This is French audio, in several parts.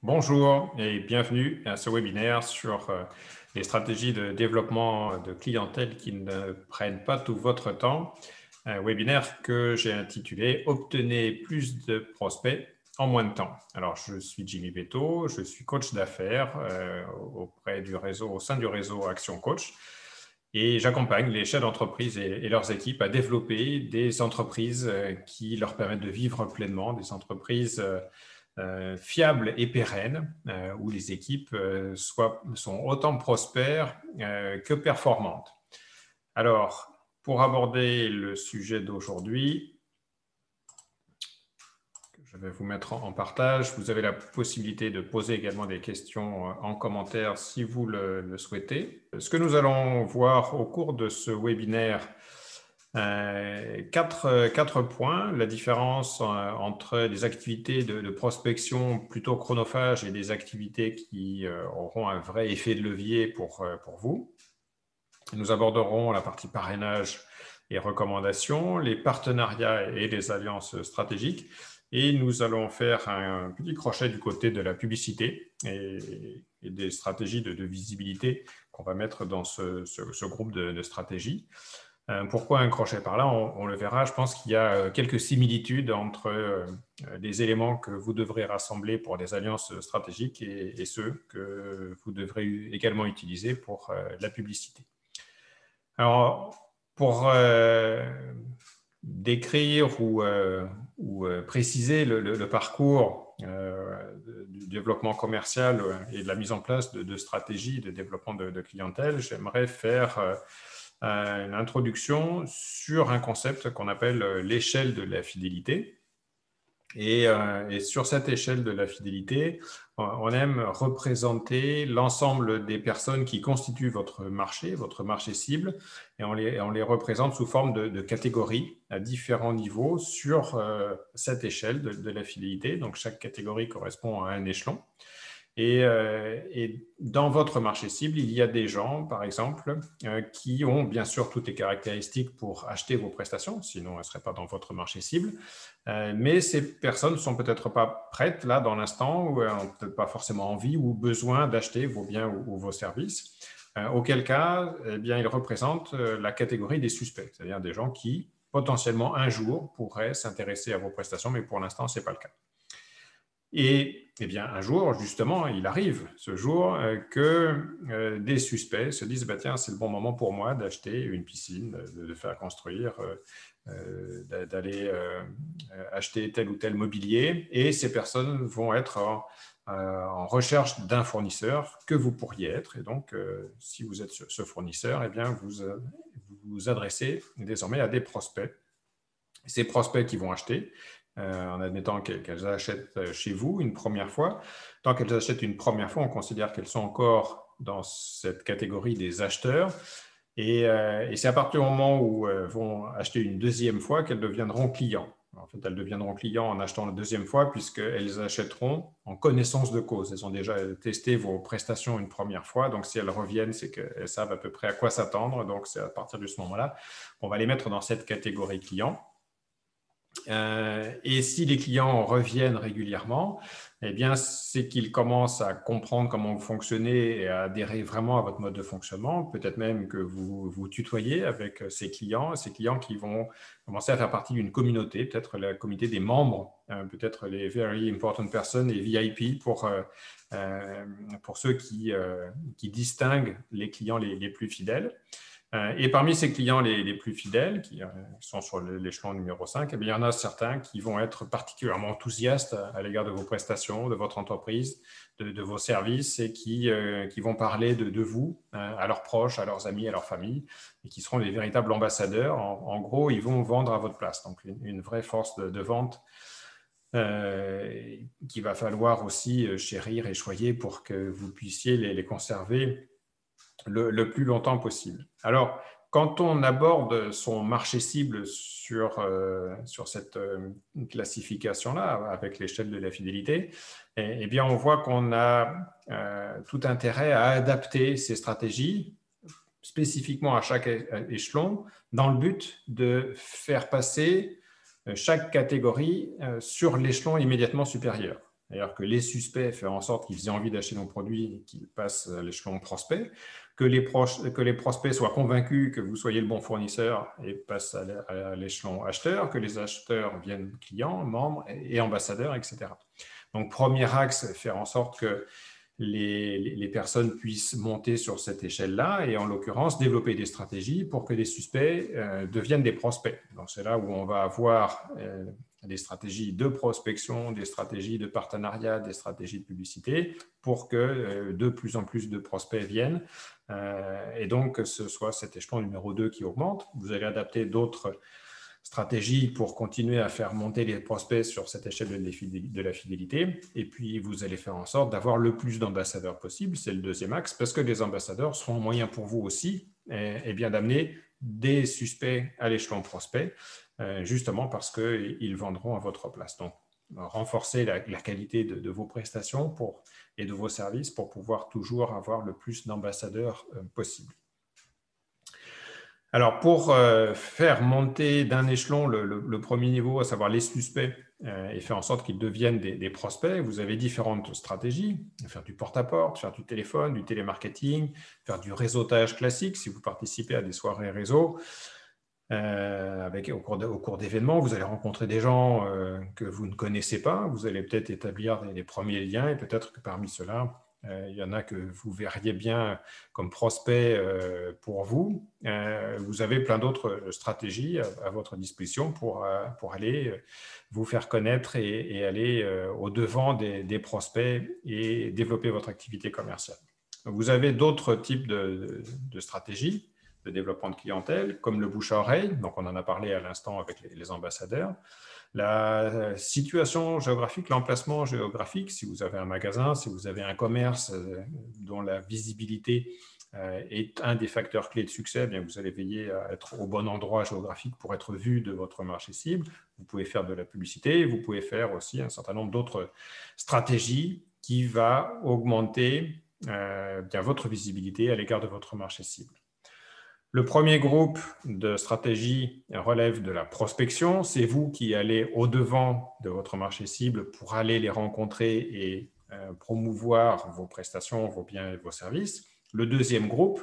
Bonjour et bienvenue à ce webinaire sur les stratégies de développement de clientèle qui ne prennent pas tout votre temps. Un webinaire que j'ai intitulé « Obtenez plus de prospects en moins de temps ». Alors, je suis Jimmy Beto, je suis coach d'affaires au sein du réseau Action Coach et j'accompagne les chefs d'entreprise et leurs équipes à développer des entreprises qui leur permettent de vivre pleinement, des entreprises fiables et pérennes, où les équipes sont autant prospères que performantes. Alors, pour aborder le sujet d'aujourd'hui, je vais vous mettre en partage. Vous avez la possibilité de poser également des questions en commentaire si vous le souhaitez. Ce que nous allons voir au cours de ce webinaire, quatre points. La différence entre des activités de prospection plutôt chronophages et des activités qui auront un vrai effet de levier pour vous. Nous aborderons la partie parrainage et recommandations, les partenariats et les alliances stratégiques. Et nous allons faire un petit crochet du côté de la publicité et des stratégies de visibilité qu'on va mettre dans ce groupe de stratégies. Pourquoi un crochet par là? On le verra. Je pense qu'il y a quelques similitudes entre les éléments que vous devrez rassembler pour des alliances stratégiques et ceux que vous devrez également utiliser pour la publicité. Alors, pour décrire ou préciser le parcours du développement commercial et de la mise en place de stratégies de développement de clientèle, j'aimerais faire une introduction sur un concept qu'on appelle l'échelle de la fidélité. Et sur cette échelle de la fidélité, on aime représenter l'ensemble des personnes qui constituent votre marché cible, et on les représente sous forme de catégories à différents niveaux sur cette échelle de la fidélité. Donc, chaque catégorie correspond à un échelon. Et dans votre marché cible, il y a des gens, par exemple, qui ont bien sûr toutes les caractéristiques pour acheter vos prestations, sinon elles ne seraient pas dans votre marché cible. Mais ces personnes ne sont peut-être pas prêtes là dans l'instant, ou n'ont peut-être pas forcément envie ou besoin d'acheter vos biens ou vos services. Auquel cas, eh bien, ils représentent la catégorie des suspects, c'est-à-dire des gens qui, potentiellement, un jour, pourraient s'intéresser à vos prestations, mais pour l'instant, ce n'est pas le cas. Et eh bien, un jour, justement, il arrive ce jour que des suspects se disent tiens, c'est le bon moment pour moi d'acheter une piscine, de faire construire, d'aller acheter tel ou tel mobilier. Et ces personnes vont être en recherche d'un fournisseur que vous pourriez être. Et donc, si vous êtes ce fournisseur, eh bien, vous vous adressez désormais à des prospects. Ces prospects qui vont acheter, en admettant qu'elles achètent chez vous une première fois. Tant qu'elles achètent une première fois, on considère qu'elles sont encore dans cette catégorie des acheteurs. Et c'est à partir du moment où elles vont acheter une deuxième fois qu'elles deviendront clients. En fait, elles deviendront clients en achetant la deuxième fois puisqu'elles achèteront en connaissance de cause. Elles ont déjà testé vos prestations une première fois. Donc, si elles reviennent, c'est qu'elles savent à peu près à quoi s'attendre. Donc, c'est à partir de ce moment-là qu'on va les mettre dans cette catégorie clients. Et si les clients reviennent régulièrement, eh bien, c'est qu'ils commencent à comprendre comment vous fonctionnez et à adhérer vraiment à votre mode de fonctionnement. Peut-être même que vous tutoyez avec ces clients qui vont commencer à faire partie d'une communauté, peut-être la communauté des membres, peut-être les Very Important Persons, les VIP pour ceux qui distinguent les clients les plus fidèles. Et parmi ces clients les plus fidèles, qui sont sur l'échelon numéro 5, eh bien, il y en a certains qui vont être particulièrement enthousiastes à l'égard de vos prestations, de votre entreprise, de vos services, et qui vont parler de vous à leurs proches, à leurs amis, à leur famille, et qui seront des véritables ambassadeurs. En gros, ils vont vendre à votre place. Donc, une vraie force de vente qu'il va falloir aussi chérir et choyer pour que vous puissiez les conserver le plus longtemps possible. Alors, quand on aborde son marché cible sur cette classification-là, avec l'échelle de la fidélité, eh bien, on voit qu'on a tout intérêt à adapter ces stratégies spécifiquement à chaque échelon dans le but de faire passer chaque catégorie sur l'échelon immédiatement supérieur. c'est-à-dire que les suspects faire en sorte qu'ils aient envie d'acheter nos produits et qu'ils passent à l'échelon prospect, que les prospects soient convaincus que vous soyez le bon fournisseur et passent à l'échelon acheteur, que les acheteurs viennent clients, membres et ambassadeurs, etc. Donc, premier axe, faire en sorte que les personnes puissent monter sur cette échelle-là et en l'occurrence développer des stratégies pour que les suspects deviennent des prospects. Donc c'est là où on va avoir des stratégies de prospection, des stratégies de partenariat, des stratégies de publicité pour que de plus en plus de prospects viennent et donc que ce soit cet échelon numéro 2 qui augmente. Vous allez adapter d'autres stratégie pour continuer à faire monter les prospects sur cette échelle de la fidélité. Et puis, vous allez faire en sorte d'avoir le plus d'ambassadeurs possible. C'est le deuxième axe, parce que les ambassadeurs seront un moyen pour vous aussi et bien d'amener des suspects à l'échelon prospect, justement parce qu'ils vendront à votre place. Donc, renforcer la qualité de vos prestations et de vos services pour pouvoir toujours avoir le plus d'ambassadeurs possible. Alors, pour faire monter d'un échelon le premier niveau, à savoir les suspects, et faire en sorte qu'ils deviennent des prospects, vous avez différentes stratégies. Faire du porte-à-porte, faire du téléphone, du télémarketing, faire du réseautage classique si vous participez à des soirées réseau. Au cours d'événements, vous allez rencontrer des gens que vous ne connaissez pas. Vous allez peut-être établir des premiers liens et peut-être que parmi ceux-là, il y en a que vous verriez bien comme prospects pour vous. Vous avez plein d'autres stratégies à votre disposition pour aller vous faire connaître et aller au-devant des prospects et développer votre activité commerciale. Vous avez d'autres types de stratégies de développement de clientèle, comme le bouche à oreille, donc on en a parlé à l'instant avec les ambassadeurs. La situation géographique, l'emplacement géographique, si vous avez un magasin, si vous avez un commerce dont la visibilité est un des facteurs clés de succès, bien vous allez veiller à être au bon endroit géographique pour être vu de votre marché cible. Vous pouvez faire de la publicité, vous pouvez faire aussi un certain nombre d'autres stratégies qui va augmenter bien votre visibilité à l'égard de votre marché cible. Le premier groupe de stratégies relève de la prospection. C'est vous qui allez au-devant de votre marché cible pour aller les rencontrer et promouvoir vos prestations, vos biens et vos services. Le deuxième groupe,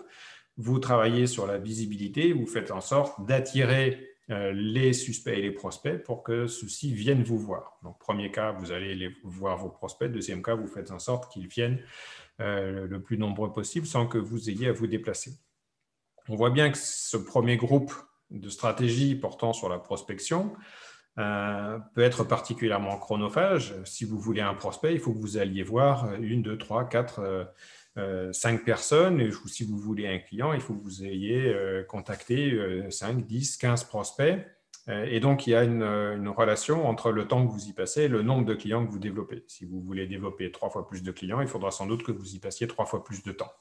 vous travaillez sur la visibilité, vous faites en sorte d'attirer les suspects et les prospects pour que ceux-ci viennent vous voir. Donc, premier cas, vous allez voir vos prospects. Deuxième cas, vous faites en sorte qu'ils viennent le plus nombreux possible sans que vous ayez à vous déplacer. On voit bien que ce premier groupe de stratégies portant sur la prospection peut être particulièrement chronophage. Si vous voulez un prospect, il faut que vous alliez voir 1, 2, 3, 4, 5 personnes. Et si vous voulez un client, il faut que vous ayez contacté 5, 10, 15 prospects. Et donc, il y a une relation entre le temps que vous y passez et le nombre de clients que vous développez. Si vous voulez développer 3 fois plus de clients, il faudra sans doute que vous y passiez 3 fois plus de temps.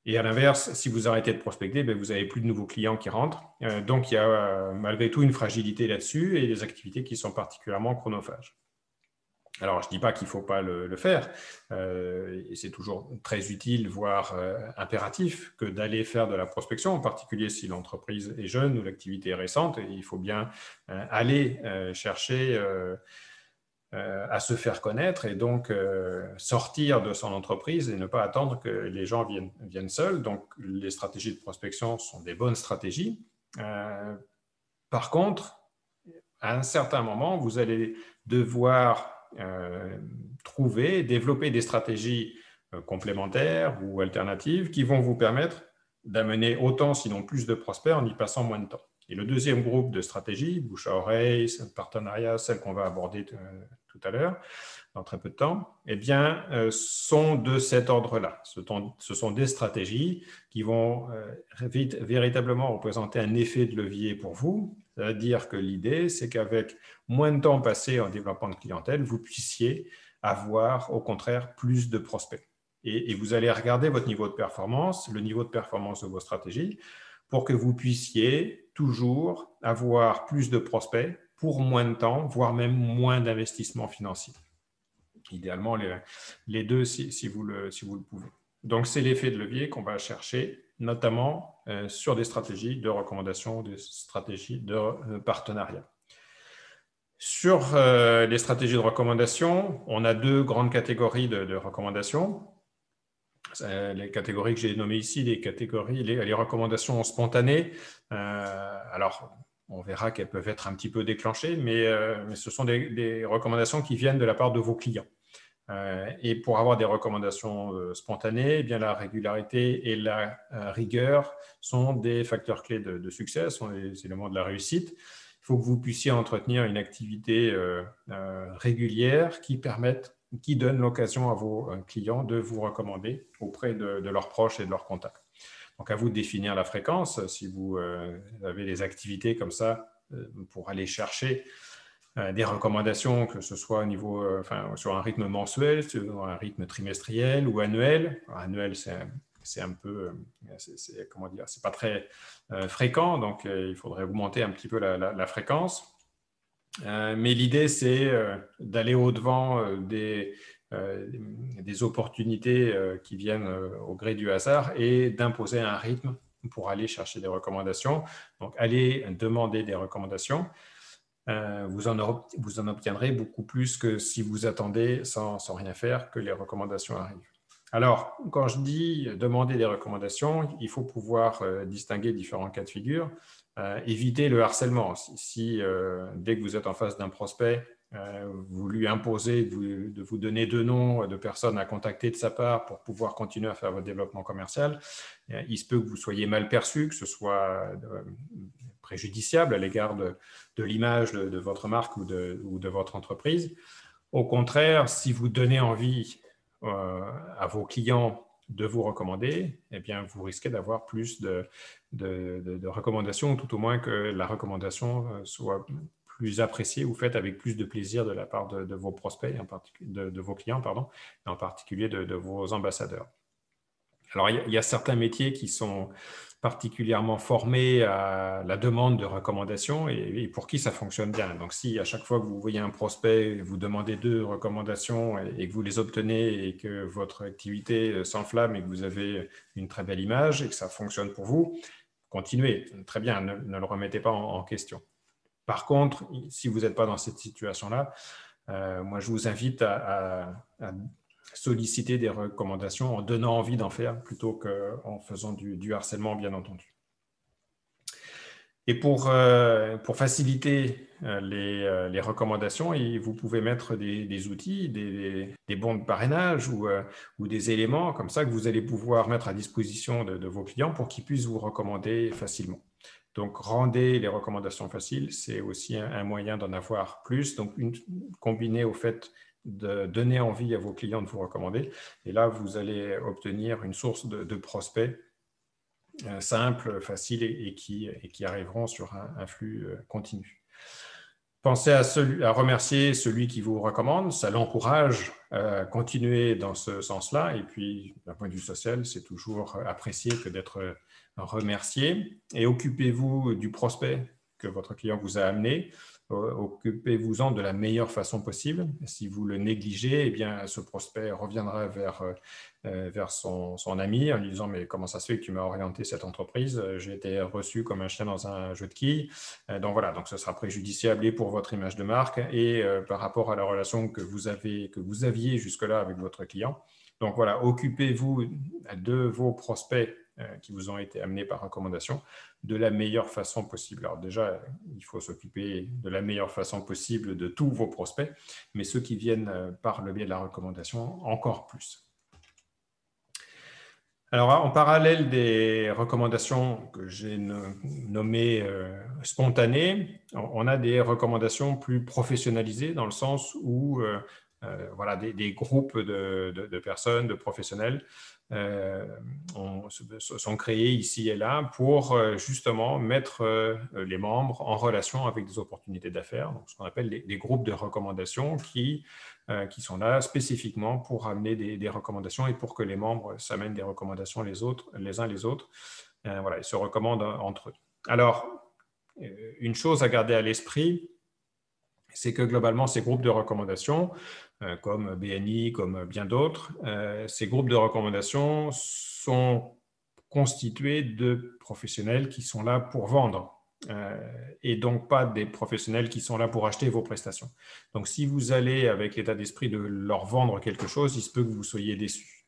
Et à l'inverse, si vous arrêtez de prospecter, vous n'avez plus de nouveaux clients qui rentrent. Donc, il y a malgré tout une fragilité là-dessus et des activités qui sont particulièrement chronophages. Alors, je ne dis pas qu'il ne faut pas le faire. Et c'est toujours très utile, voire impératif, que d'aller faire de la prospection, en particulier si l'entreprise est jeune ou l'activité est récente. Et il faut bien aller chercher à se faire connaître et donc sortir de son entreprise et ne pas attendre que les gens viennent seuls. Donc, les stratégies de prospection sont des bonnes stratégies. Par contre, à un certain moment, vous allez devoir développer des stratégies complémentaires ou alternatives qui vont vous permettre d'amener autant, sinon plus de prospects en y passant moins de temps. Et le deuxième groupe de stratégies, bouche à oreille, partenariat, celle qu'on va aborder tout à l'heure, dans très peu de temps, eh bien, sont de cet ordre-là. Ce sont des stratégies qui vont véritablement représenter un effet de levier pour vous. C'est-à-dire que l'idée, c'est qu'avec moins de temps passé en développement de clientèle, vous puissiez avoir, au contraire, plus de prospects. Et vous allez regarder votre niveau de performance, le niveau de performance de vos stratégies, pour que vous puissiez toujours avoir plus de prospects pour moins de temps, voire même moins d'investissement financier. Idéalement, les deux, si vous le pouvez. Donc, c'est l'effet de levier qu'on va chercher, notamment sur des stratégies de recommandation, des stratégies de partenariat. Sur les stratégies de recommandation, on a deux grandes catégories de recommandations. Les catégories que j'ai nommées ici, les recommandations spontanées. Alors, on verra qu'elles peuvent être un petit peu déclenchées, mais ce sont des recommandations qui viennent de la part de vos clients. Et pour avoir des recommandations spontanées, eh bien, la régularité et la rigueur sont des facteurs clés de succès, sont les éléments de la réussite. Il faut que vous puissiez entretenir une activité régulière qui donne l'occasion à vos clients de vous recommander auprès de leurs proches et de leurs contacts. Donc, à vous de définir la fréquence. Si vous avez des activités comme ça pour aller chercher des recommandations, que ce soit au niveau, sur un rythme mensuel, sur un rythme trimestriel ou annuel. Alors, annuel, c'est un peu, comment dire, c'est pas très fréquent, donc il faudrait augmenter un petit peu la fréquence. Mais l'idée, c'est d'aller au-devant des opportunités qui viennent au gré du hasard et d'imposer un rythme pour aller chercher des recommandations. Donc, allez demander des recommandations. Vous en obtiendrez beaucoup plus que si vous attendez sans rien faire que les recommandations arrivent. Alors, quand je dis demander des recommandations, il faut pouvoir distinguer différents cas de figure. Éviter le harcèlement. Si dès que vous êtes en face d'un prospect, vous lui imposez de vous donner deux noms de personnes à contacter de sa part pour pouvoir continuer à faire votre développement commercial, il se peut que vous soyez mal perçu, que ce soit préjudiciable à l'égard de l'image de votre marque ou de votre entreprise. Au contraire, si vous donnez envie à vos clients de vous recommander, eh bien, vous risquez d'avoir plus de recommandations, ou tout au moins que la recommandation soit plus appréciée ou faite avec plus de plaisir de la part de vos prospects, de vos clients, pardon, et en particulier de vos ambassadeurs. Alors, il y a certains métiers qui sont particulièrement formés à la demande de recommandations et pour qui ça fonctionne bien. Donc, si à chaque fois que vous voyez un prospect, vous demandez deux recommandations et que vous les obtenez et que votre activité s'enflamme et que vous avez une très belle image et que ça fonctionne pour vous, continuez. Très bien, ne le remettez pas en question. Par contre, si vous n'êtes pas dans cette situation-là, moi, je vous invite à solliciter des recommandations en donnant envie d'en faire plutôt qu'en faisant du harcèlement, bien entendu. Et pour faciliter les recommandations, vous pouvez mettre des outils, des bons de parrainage ou des éléments comme ça que vous allez pouvoir mettre à disposition de vos clients pour qu'ils puissent vous recommander facilement. Donc, rendez les recommandations faciles, c'est aussi un moyen d'en avoir plus. Donc, combiné au fait de donner envie à vos clients de vous recommander. Et là, vous allez obtenir une source de prospects simples, faciles et qui arriveront sur un flux continu. Pensez à remercier celui qui vous recommande, ça l'encourage à continuer dans ce sens-là. Et puis, d'un point de vue social, c'est toujours apprécié que d'être remercié. Et occupez-vous du prospect que votre client vous a amené. Occupez-vous-en de la meilleure façon possible. Si vous le négligez, eh bien, ce prospect reviendra vers son ami en lui disant « Mais comment ça se fait que tu m'as orienté cette entreprise? J'ai été reçu comme un chien dans un jeu de quilles. » Donc voilà, donc ce sera préjudiciable et pour votre image de marque et par rapport à la relation que vous aviez jusque-là avec votre client. Donc voilà, occupez-vous de vos prospects qui vous ont été amenés par recommandation de la meilleure façon possible. Alors déjà, il faut s'occuper de la meilleure façon possible de tous vos prospects, mais ceux qui viennent par le biais de la recommandation, encore plus. Alors, en parallèle des recommandations que j'ai nommées spontanées, on a des recommandations plus professionnalisées dans le sens où voilà, des groupes de personnes, de professionnels sont créés ici et là pour justement mettre les membres en relation avec des opportunités d'affaires, donc ce qu'on appelle des groupes de recommandations qui sont là spécifiquement pour amener des recommandations et pour que les membres s'amènent des recommandations les uns les autres. Voilà, ils se recommandent entre eux. Alors, une chose à garder à l'esprit, c'est que globalement, ces groupes de recommandations, comme BNI, comme bien d'autres, ces groupes de recommandations sont constitués de professionnels qui sont là pour vendre et donc pas des professionnels qui sont là pour acheter vos prestations. Donc, si vous allez avec l'état d'esprit de leur vendre quelque chose, il se peut que vous soyez déçus.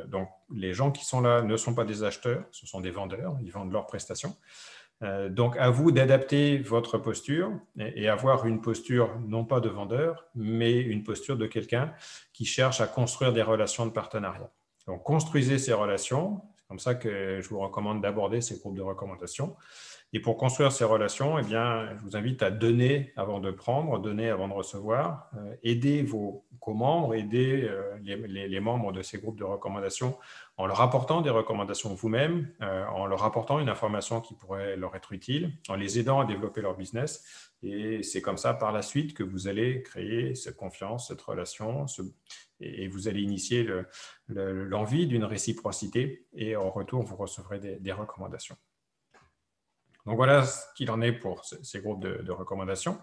Donc, les gens qui sont là ne sont pas des acheteurs, ce sont des vendeurs, ils vendent leurs prestations. Donc, à vous d'adapter votre posture et avoir une posture non pas de vendeur, mais une posture de quelqu'un qui cherche à construire des relations de partenariat. Donc, construisez ces relations. C'est comme ça que je vous recommande d'aborder ces groupes de recommandation. Et pour construire ces relations, eh bien, je vous invite à donner avant de prendre, donner avant de recevoir, aider vos co-membres, aider les membres de ces groupes de recommandation en leur apportant des recommandations vous-même, en leur apportant une information qui pourrait leur être utile, en les aidant à développer leur business. Et c'est comme ça, par la suite, que vous allez créer cette confiance, cette relation, et vous allez initier l'envie d'une réciprocité. Et en retour, vous recevrez des recommandations. Donc, voilà ce qu'il en est pour ces groupes de recommandations.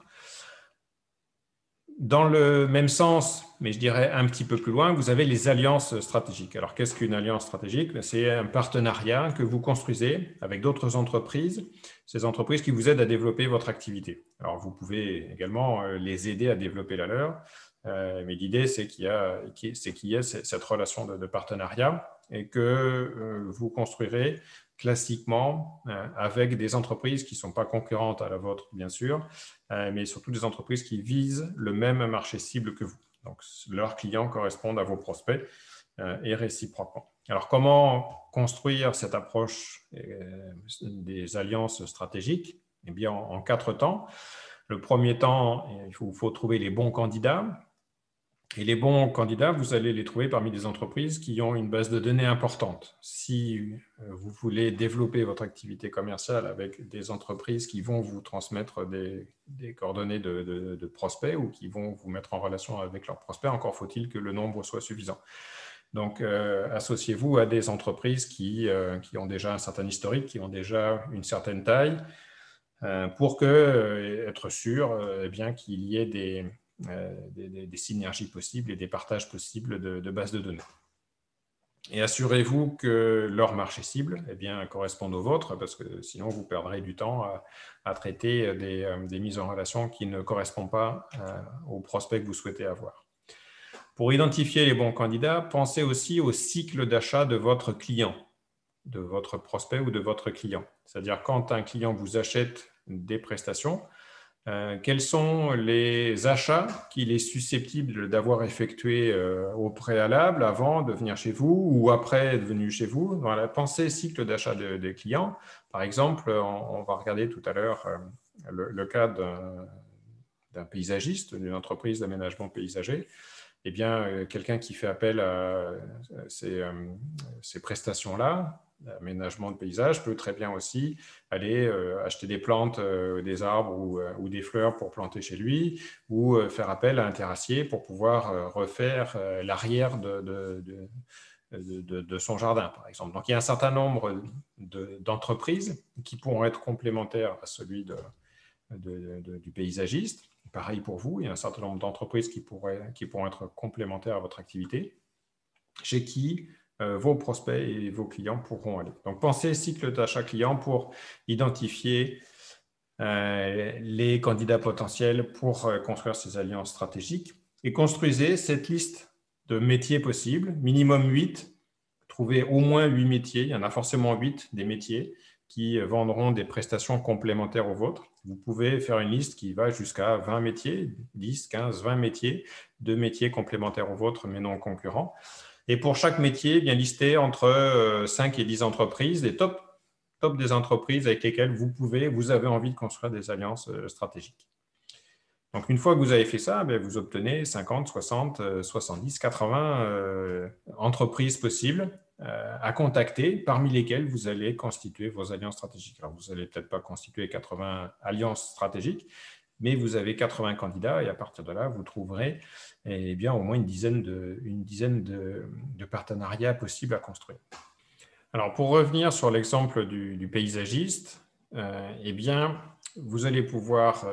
Dans le même sens, mais je dirais un petit peu plus loin, vous avez les alliances stratégiques. Alors, qu'est-ce qu'une alliance stratégique? C'est un partenariat que vous construisez avec d'autres entreprises, ces entreprises qui vous aident à développer votre activité. Alors, vous pouvez également les aider à développer la leur, mais l'idée, c'est qu'il y ait cette relation de partenariat et que vous construirez classiquement avec des entreprises qui ne sont pas concurrentes à la vôtre, bien sûr, mais surtout des entreprises qui visent le même marché cible que vous. Donc, leurs clients correspondent à vos prospects et réciproquement. Alors, comment construire cette approche des alliances stratégiques? Eh bien, en 4 temps. Le premier temps, il faut trouver les bons candidats. Et les bons candidats, vous allez les trouver parmi des entreprises qui ont une base de données importante. Si vous voulez développer votre activité commerciale avec des entreprises qui vont vous transmettre des coordonnées de prospects ou qui vont vous mettre en relation avec leurs prospects, encore faut-il que le nombre soit suffisant. Donc, associez-vous à des entreprises qui ont déjà un certain historique, qui ont déjà une certaine taille, pour être sûr eh bien, qu'il y ait des synergies possibles et des partages possibles de bases de données. Et assurez-vous que leur marché cible eh bien, corresponde au vôtre, parce que sinon vous perdrez du temps à traiter des mises en relation qui ne correspondent pas aux prospects que vous souhaitez avoir. Pour identifier les bons candidats, pensez aussi au cycle d'achat de votre client, de votre prospect ou de votre client. C'est-à-dire quand un client vous achète des prestations, quels sont les achats qu'il est susceptible d'avoir effectués au préalable avant de venir chez vous ou après de venir chez vous? Voilà, pensez cycle d'achat des clients. Par exemple, on va regarder tout à l'heure le cas d'un paysagiste, d'une entreprise d'aménagement paysager. Eh bien, quelqu'un qui fait appel à ces prestations-là, l'aménagement de paysage, peut très bien aussi aller acheter des plantes, des arbres ou des fleurs pour planter chez lui, ou faire appel à un terrassier pour pouvoir refaire l'arrière de son jardin, par exemple. Donc, il y a un certain nombre d'entreprises qui pourront être complémentaires à celui du paysagiste. Pareil pour vous, il y a un certain nombre d'entreprises qui pourront être complémentaires à votre activité, chez qui vos prospects et vos clients pourront aller. Donc, pensez cycle d'achat client pour identifier les candidats potentiels pour construire ces alliances stratégiques et construisez cette liste de métiers possibles, minimum 8. Trouvez au moins 8 métiers, il y en a forcément 8 des métiers qui vendront des prestations complémentaires aux vôtres. Vous pouvez faire une liste qui va jusqu'à 20 métiers, 10, 15, 20 métiers, de métiers complémentaires aux vôtres mais non concurrents. Et pour chaque métier, bien lister entre 5 et 10 entreprises, les top des entreprises avec lesquelles vous avez envie de construire des alliances stratégiques. Donc, une fois que vous avez fait ça, vous obtenez 50, 60, 70, 80 entreprises possibles à contacter, parmi lesquelles vous allez constituer vos alliances stratégiques. Alors, vous n'allez peut-être pas constituer 80 alliances stratégiques, mais vous avez 80 candidats et à partir de là, vous trouverez eh bien, au moins une dizaine de partenariats possibles à construire. Alors, pour revenir sur l'exemple du paysagiste, eh bien, vous allez pouvoir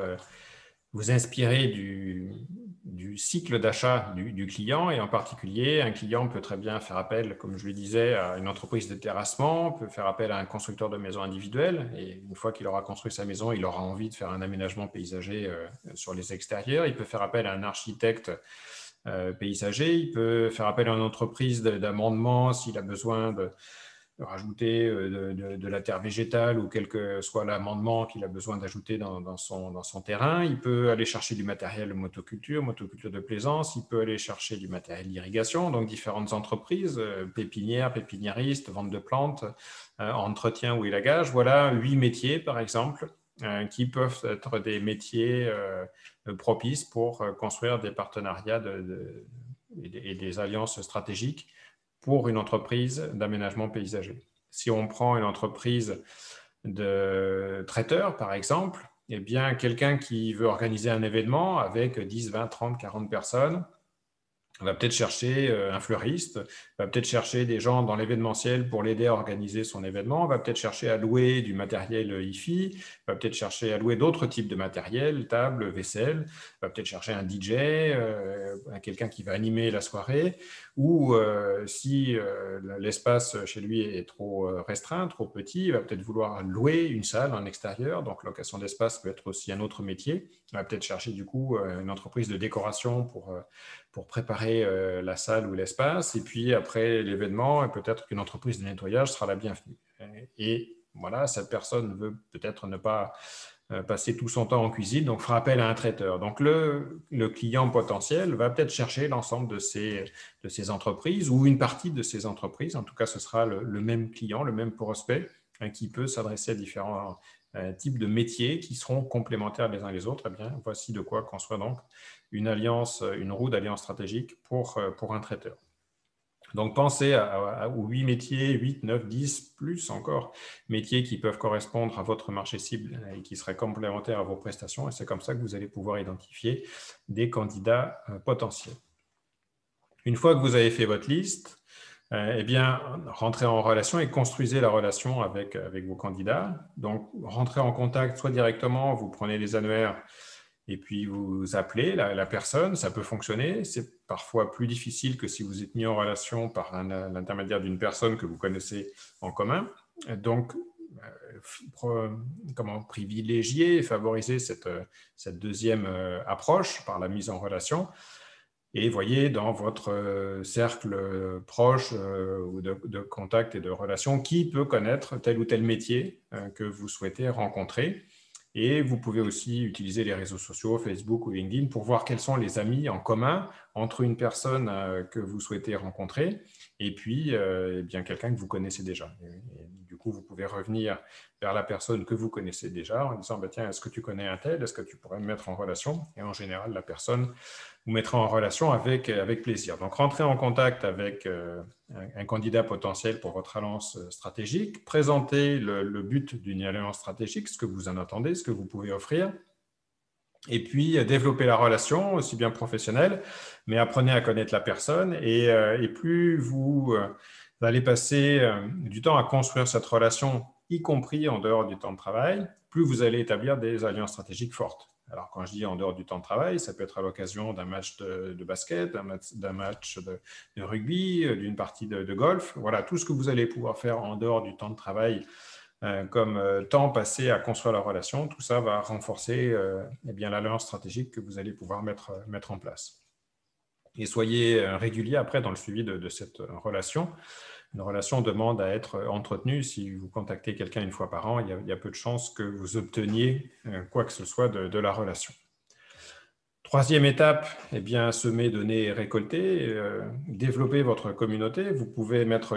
vous inspirer du cycle d'achat du client. Et en particulier, un client peut très bien faire appel, comme je le disais, à une entreprise de terrassement, peut faire appel à un constructeur de maisons individuelles. Et une fois qu'il aura construit sa maison, il aura envie de faire un aménagement paysager sur les extérieurs. Il peut faire appel à un architecte paysager. Il peut faire appel à une entreprise d'amendement s'il a besoin de rajouter de la terre végétale ou quel que soit l'amendement qu'il a besoin d'ajouter dans son terrain. Il peut aller chercher du matériel de motoculture de plaisance. Il peut aller chercher du matériel d'irrigation, donc différentes entreprises, pépinières, pépiniéristes, vente de plantes, entretien ou élagage. Voilà 8 métiers, par exemple, qui peuvent être des métiers propices pour construire des partenariats et des alliances stratégiques pour une entreprise d'aménagement paysager. Si on prend une entreprise de traiteurs, par exemple, eh bien, quelqu'un qui veut organiser un événement avec 10, 20, 30, 40 personnes, on va peut-être chercher un fleuriste, on va peut-être chercher des gens dans l'événementiel pour l'aider à organiser son événement, on va peut-être chercher à louer du matériel hi-fi, on va peut-être chercher à louer d'autres types de matériel, table, vaisselle, on va peut-être chercher un DJ, quelqu'un qui va animer la soirée, ou si l'espace chez lui est trop restreint, trop petit, il va peut-être vouloir louer une salle en extérieur, donc location d'espace peut être aussi un autre métier. On va peut-être chercher du coup une entreprise de décoration pour préparer la salle ou l'espace. Et puis après l'événement, peut-être qu'une entreprise de nettoyage sera la bienvenue. Et voilà, cette personne veut peut-être ne pas passer tout son temps en cuisine, donc fera appel à un traiteur. Donc le client potentiel va peut-être chercher l'ensemble de ces entreprises ou une partie de ces entreprises. En tout cas, ce sera le même client, le même prospect qui peut s'adresser à différents types de métiers qui seront complémentaires les uns les autres. Eh bien, voici de quoi construire donc une alliance, une roue d'alliance stratégique pour un traiteur. Donc, pensez aux 8 métiers, 8, 9, 10, plus encore métiers qui peuvent correspondre à votre marché cible et qui seraient complémentaires à vos prestations. Et c'est comme ça que vous allez pouvoir identifier des candidats potentiels. Une fois que vous avez fait votre liste, eh bien, rentrez en relation et construisez la relation avec vos candidats. Donc, rentrez en contact soit directement, vous prenez les annuaires et puis vous appelez la personne, ça peut fonctionner. C'est parfois plus difficile que si vous êtes mis en relation par l'intermédiaire d'une personne que vous connaissez en commun. Donc, comment privilégier et favoriser cette deuxième approche par la mise en relation. Et voyez dans votre cercle proche ou de contact et de relation qui peut connaître tel ou tel métier que vous souhaitez rencontrer. Et vous pouvez aussi utiliser les réseaux sociaux, Facebook ou LinkedIn, pour voir quels sont les amis en commun entre une personne que vous souhaitez rencontrer et puis eh bien, quelqu'un que vous connaissez déjà. Et du coup, vous pouvez revenir vers la personne que vous connaissez déjà en disant bah, « Tiens, est-ce que tu connais un tel? Est-ce que tu pourrais me mettre en relation ?» Et en général, la personne vous mettra en relation avec plaisir. Donc, rentrez en contact avec un candidat potentiel pour votre alliance stratégique. Présentez le but d'une alliance stratégique, ce que vous en attendez, ce que vous pouvez offrir. Et puis, développer la relation, aussi bien professionnelle, mais apprenez à connaître la personne. Et plus vous allez passer du temps à construire cette relation, y compris en dehors du temps de travail, plus vous allez établir des alliances stratégiques fortes. Alors, quand je dis en dehors du temps de travail, ça peut être à l'occasion d'un match de basket, d'un match de rugby, d'une partie de golf. Voilà, tout ce que vous allez pouvoir faire en dehors du temps de travail comme temps passé à construire la relation, tout ça va renforcer eh bien, l'alliance stratégique que vous allez pouvoir mettre en place. Et soyez régulier après dans le suivi de cette relation. Une relation demande à être entretenue. Si vous contactez quelqu'un une fois par an, il y a peu de chances que vous obteniez quoi que ce soit de la relation. Troisième étape, eh bien, semer, donner, récolter, développer votre communauté. Vous pouvez mettre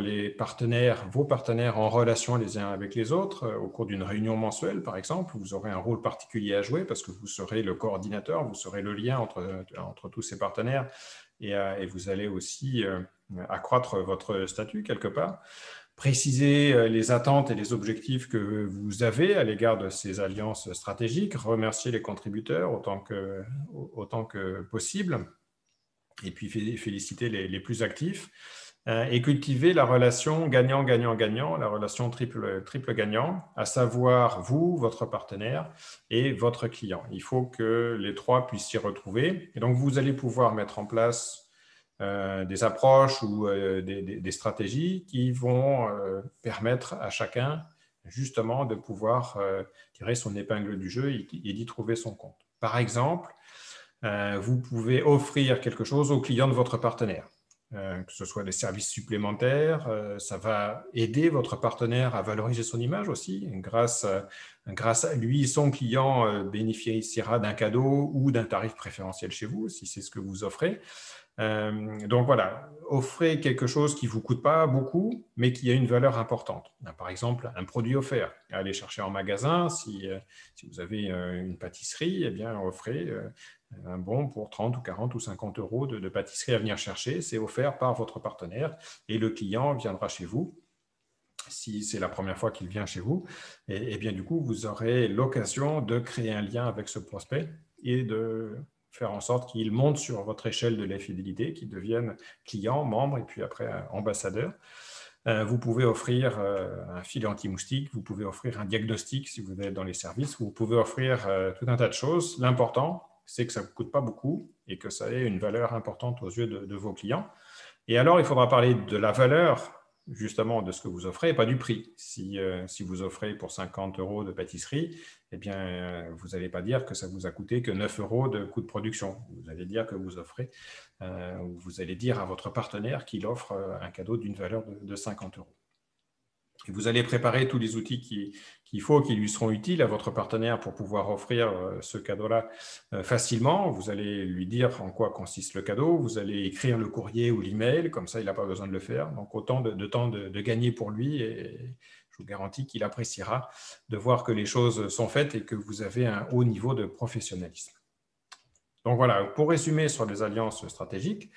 vos partenaires en relation les uns avec les autres au cours d'une réunion mensuelle, par exemple. Vous aurez un rôle particulier à jouer parce que vous serez le coordinateur, vous serez le lien entre tous ces partenaires et vous allez aussi accroître votre statut quelque part. Préciser les attentes et les objectifs que vous avez à l'égard de ces alliances stratégiques, remercier les contributeurs autant que possible, et puis féliciter les plus actifs. et cultiver la relation gagnant-gagnant-gagnant, la relation triple gagnant, à savoir vous, votre partenaire et votre client. Il faut que les trois puissent s'y retrouver. Et donc, vous allez pouvoir mettre en place des approches ou des stratégies qui vont permettre à chacun justement de pouvoir tirer son épingle du jeu et d'y trouver son compte. Par exemple, vous pouvez offrir quelque chose au client de votre partenaire. Que ce soit des services supplémentaires, ça va aider votre partenaire à valoriser son image aussi. Grâce à lui, son client bénéficiera d'un cadeau ou d'un tarif préférentiel chez vous, si c'est ce que vous offrez. Donc voilà, offrez quelque chose qui ne vous coûte pas beaucoup, mais qui a une valeur importante. Par exemple, un produit offert. Allez chercher en magasin, si vous avez une pâtisserie, eh bien, offrez un bon pour 30 ou 40 ou 50 euros de pâtisserie à venir chercher. C'est offert par votre partenaire et le client viendra chez vous. Si c'est la première fois qu'il vient chez vous, et bien du coup, vous aurez l'occasion de créer un lien avec ce prospect et de faire en sorte qu'il monte sur votre échelle de la fidélité, qu'il devienne client, membre et puis après ambassadeur. Vous pouvez offrir un filet anti-moustique, vous pouvez offrir un diagnostic si vous êtes dans les services, vous pouvez offrir tout un tas de choses. L'important, c'est que ça ne vous coûte pas beaucoup et que ça ait une valeur importante aux yeux de vos clients. Et alors, il faudra parler de la valeur justement de ce que vous offrez et pas du prix. Si vous offrez pour 50 euros de pâtisserie, eh bien, vous n'allez pas dire que ça vous a coûté que 9 euros de coût de production. Vous allez dire que vous offrez, vous allez dire à votre partenaire qu'il offre un cadeau d'une valeur de 50 euros. Et vous allez préparer tous les outils qu'il faut, qui lui seront utiles à votre partenaire pour pouvoir offrir ce cadeau-là facilement. Vous allez lui dire en quoi consiste le cadeau. Vous allez écrire le courrier ou l'email, comme ça, il n'a pas besoin de le faire. Donc, autant de temps de gagner pour lui. Et je vous garantis qu'il appréciera de voir que les choses sont faites et que vous avez un haut niveau de professionnalisme. Donc voilà, pour résumer sur les alliances stratégiques,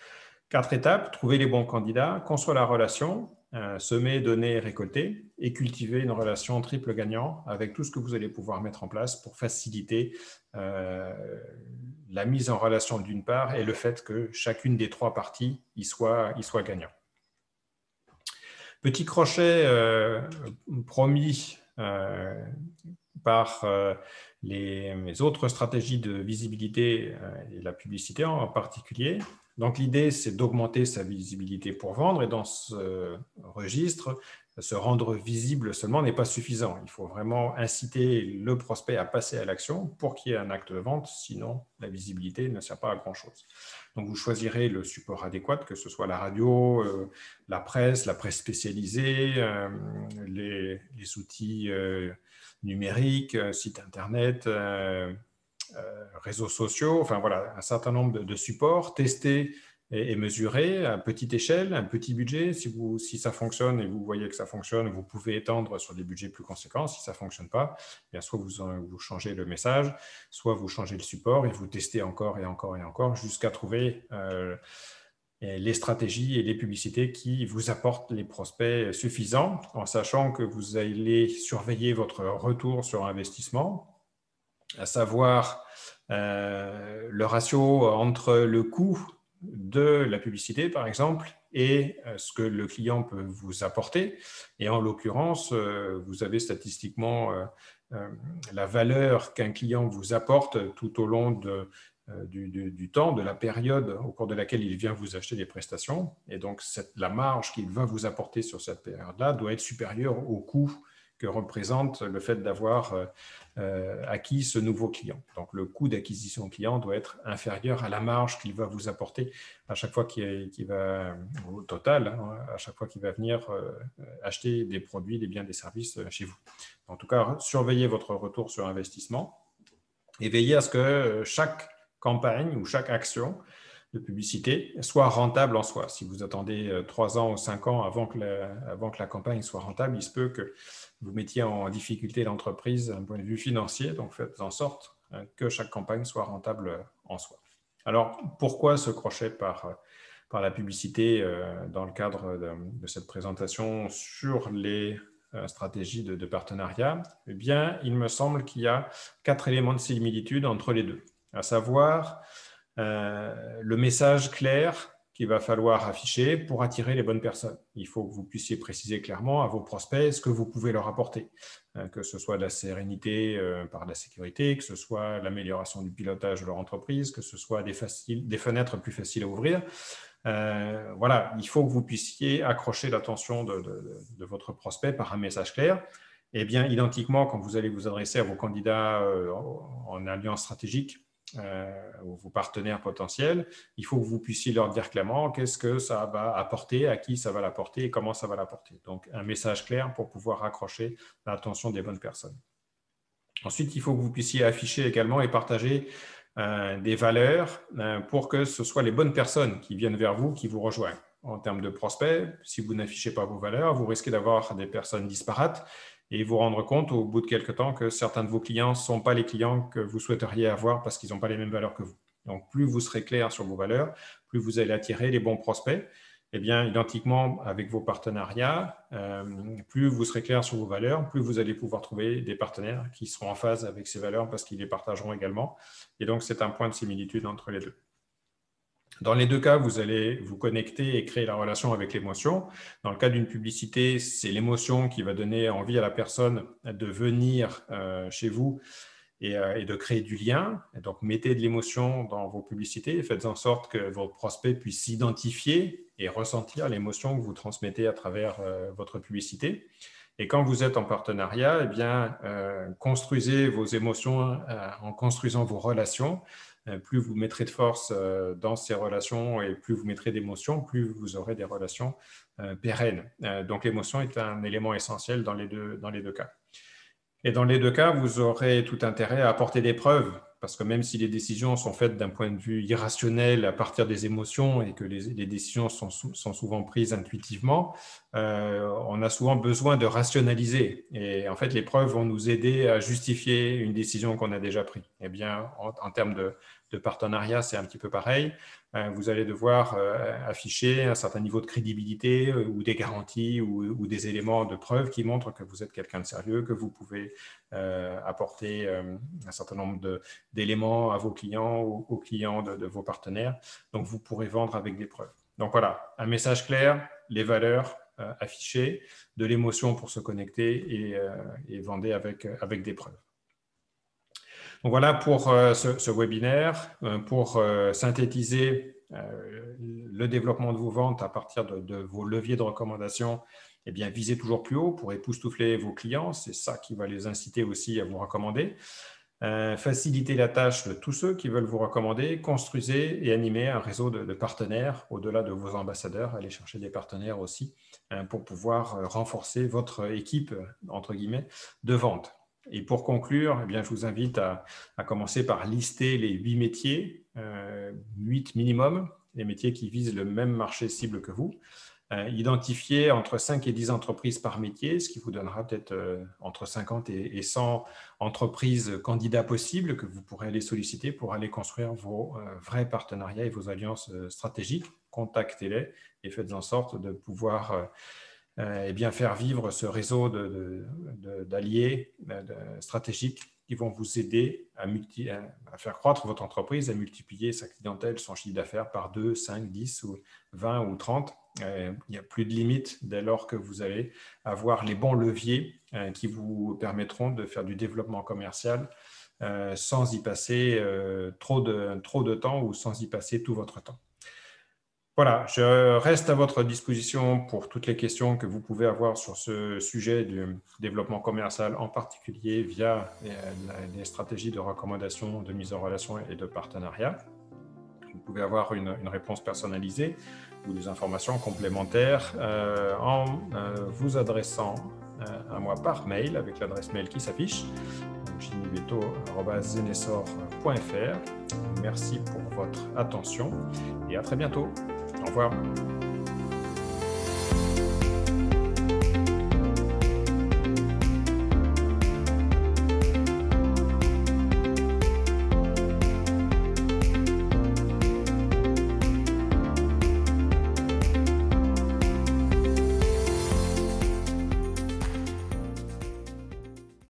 4 étapes: trouver les bons candidats, construire la relation, semer, donner, récolter, et cultiver une relation triple gagnant avec tout ce que vous allez pouvoir mettre en place pour faciliter la mise en relation d'une part et le fait que chacune des 3 parties y soit gagnant. Petit crochet promis par les autres stratégies de visibilité et la publicité en particulier. Donc, l'idée, c'est d'augmenter sa visibilité pour vendre. Et dans ce registre, se rendre visible seulement n'est pas suffisant. Il faut vraiment inciter le prospect à passer à l'action pour qu'il y ait un acte de vente. Sinon, la visibilité ne sert pas à grand-chose. Donc, vous choisirez le support adéquat, que ce soit la radio, la presse spécialisée, les outils numériques, sites internet, réseaux sociaux, enfin voilà, un certain nombre de supports, testés et mesurés à petite échelle, un petit budget. Si ça fonctionne et vous voyez que ça fonctionne, vous pouvez étendre sur des budgets plus conséquents. Si ça ne fonctionne pas, bien soit vous changez le message, soit vous changez le support et vous testez encore et encore et encore jusqu'à trouver les stratégies et les publicités qui vous apportent les prospects suffisants, en sachant que vous allez surveiller votre retour sur investissement, à savoir le ratio entre le coût de la publicité, par exemple, et ce que le client peut vous apporter. Et en l'occurrence, vous avez statistiquement la valeur qu'un client vous apporte tout au long du temps, de la période au cours de laquelle il vient vous acheter des prestations. Et donc, la marge qu'il va vous apporter sur cette période-là doit être supérieure au coût que représente le fait d'avoir acquis ce nouveau client. Donc, le coût d'acquisition client doit être inférieur à la marge qu'il va vous apporter à chaque fois qu'il va, au total, hein, à chaque fois qu'il va venir acheter des produits, des biens, des services chez vous. En tout cas, surveillez votre retour sur investissement et veillez à ce que chaque campagne ou chaque action de publicité soit rentable en soi. Si vous attendez 3 ans ou 5 ans avant que la campagne soit rentable, il se peut que vous mettiez en difficulté l'entreprise d'un point de vue financier. Donc, faites en sorte que chaque campagne soit rentable en soi. Alors, pourquoi ce crochet par la publicité dans le cadre de cette présentation sur les stratégies de partenariat? Eh bien, il me semble qu'il y a 4 éléments de similitude entre les deux, à savoir le message clair qu'il va falloir afficher pour attirer les bonnes personnes. Il faut que vous puissiez préciser clairement à vos prospects ce que vous pouvez leur apporter, que ce soit de la sérénité par la sécurité, que ce soit l'amélioration du pilotage de leur entreprise, que ce soit des fenêtres plus faciles à ouvrir. Voilà, il faut que vous puissiez accrocher l'attention de votre prospect par un message clair. Et bien, identiquement, quand vous allez vous adresser à vos candidats en alliance stratégique, ou vos partenaires potentiels, il faut que vous puissiez leur dire clairement qu'est-ce que ça va apporter, à qui ça va l'apporter et comment ça va l'apporter. Donc, un message clair pour pouvoir raccrocher l'attention des bonnes personnes. Ensuite, il faut que vous puissiez afficher également et partager des valeurs pour que ce soit les bonnes personnes qui viennent vers vous, qui vous rejoignent. En termes de prospects, si vous n'affichez pas vos valeurs, vous risquez d'avoir des personnes disparates et vous rendre compte au bout de quelques temps que certains de vos clients ne sont pas les clients que vous souhaiteriez avoir parce qu'ils n'ont pas les mêmes valeurs que vous. Donc, plus vous serez clair sur vos valeurs, plus vous allez attirer les bons prospects. Eh bien, identiquement avec vos partenariats, plus vous serez clair sur vos valeurs, plus vous allez pouvoir trouver des partenaires qui seront en phase avec ces valeurs parce qu'ils les partageront également. Et donc, c'est un point de similitude entre les deux. Dans les deux cas, vous allez vous connecter et créer la relation avec l'émotion. Dans le cas d'une publicité, c'est l'émotion qui va donner envie à la personne de venir chez vous et de créer du lien. Et donc, mettez de l'émotion dans vos publicités et faites en sorte que votre prospect puisse s'identifier et ressentir l'émotion que vous transmettez à travers votre publicité. Et quand vous êtes en partenariat, eh bien, construisez vos émotions en construisant vos relations. Plus vous mettrez de force dans ces relations et plus vous mettrez d'émotions, plus vous aurez des relations pérennes. Donc, l'émotion est un élément essentiel dans les deux cas. Et dans les deux cas, vous aurez tout intérêt à apporter des preuves, parce que même si les décisions sont faites d'un point de vue irrationnel à partir des émotions et que les décisions sont souvent prises intuitivement, on a souvent besoin de rationaliser. Et en fait, les preuves vont nous aider à justifier une décision qu'on a déjà prise. Eh bien, en termes de partenariat, c'est un petit peu pareil. Vous allez devoir afficher un certain niveau de crédibilité ou des garanties ou des éléments de preuve qui montrent que vous êtes quelqu'un de sérieux, que vous pouvez apporter un certain nombre d'éléments à vos clients ou aux clients de vos partenaires. Donc, vous pourrez vendre avec des preuves. Donc, voilà, un message clair, les valeurs affichées, de l'émotion pour se connecter et vendez avec des preuves. Donc voilà pour ce webinaire. Pour synthétiser le développement de vos ventes à partir de vos leviers de recommandation, eh bien, visez toujours plus haut pour époustoufler vos clients. C'est ça qui va les inciter aussi à vous recommander. Facilitez la tâche de tous ceux qui veulent vous recommander. Construisez et animez un réseau de partenaires au-delà de vos ambassadeurs. Allez chercher des partenaires aussi pour pouvoir renforcer votre équipe, entre guillemets, de vente. Et pour conclure, eh bien, je vous invite à commencer par lister les 8 métiers, 8 minimum, les métiers qui visent le même marché cible que vous. Identifier entre 5 et 10 entreprises par métier, ce qui vous donnera peut-être entre 50 et 100 entreprises candidats possibles que vous pourrez aller solliciter pour aller construire vos vrais partenariats et vos alliances stratégiques. Contactez-les et faites en sorte de pouvoir et bien faire vivre ce réseau d'alliés stratégiques qui vont vous aider à faire croître votre entreprise, à multiplier sa clientèle, son chiffre d'affaires par 2, 5, 10 ou 20 ou 30. Il n'y a plus de limite dès lors que vous allez avoir les bons leviers qui vous permettront de faire du développement commercial sans y passer trop de temps ou sans y passer tout votre temps. Voilà, je reste à votre disposition pour toutes les questions que vous pouvez avoir sur ce sujet du développement commercial, en particulier via les stratégies de recommandation, de mise en relation et de partenariat. Vous pouvez avoir une réponse personnalisée ou des informations complémentaires en vous adressant à moi par mail avec l'adresse mail qui s'affiche, jimibeto@zenesor.fr. Merci pour votre attention et à très bientôt. Au revoir.